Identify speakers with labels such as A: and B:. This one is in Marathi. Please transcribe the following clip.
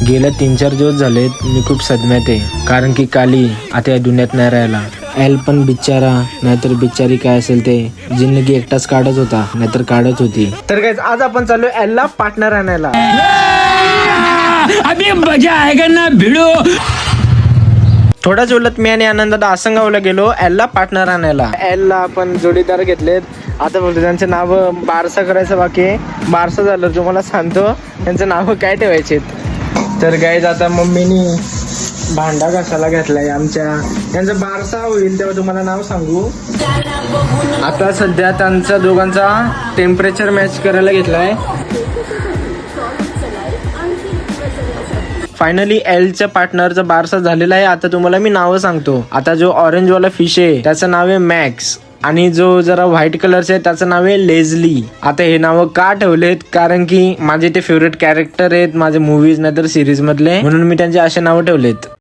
A: गेल्या 3-4 दिवस झालेत मी खूप सदम्यात आहे, कारण की काली आता या दुनियात नाही राहिला. एल पण बिचारा, नाहीतर बिचारी काय असेल ते, जिंदगी एकटाच काढत होता, नाहीतर काढत होती. तर गाइस आज आपण चालू एलला पार्टनर आणायला.
B: अभी मजा आएगा ना भिड़ो.
A: थोड्याच वेळात मी आणि आनंदादा आसंगावला गेलो एलला पार्टनर आणायला. एलला आपण जोडीदार घेतलेत. आता बोलतो त्यांचे नाव बारसा करायचं बाकी आहे. बारसा झालं तुम्हाला सांगतो त्यांचं नाव काय ठेवायचे. तर गाईज आता मम्मीनी भांडा घासायला घेतलाय आमच्या. त्यांचा बारसा होईल तेव्हा तुम्हाला नाव सांगू. आता सध्या त्यांचा दोघांचा टेम्परेचर मॅच करायला घेतलाय. फायनली एलच्या पार्टनरचा बारसा झालेला आहे. आता तुम्हाला मी नावं सांगतो. आता जो ऑरेंज वाला फिश आहे त्याचं नाव आहे मॅक्स, आणि जो जरा व्हाईट कलरचा आहे त्याचं नाव आहे लेझली. आता हे नावं का ठेवलेत, कारण की माझे ते फेवरेट कॅरेक्टर आहेत माझे मूवीज नाहीतर सिरीज मधले, म्हणून मी त्यांचे असे नावं ठेवलेत.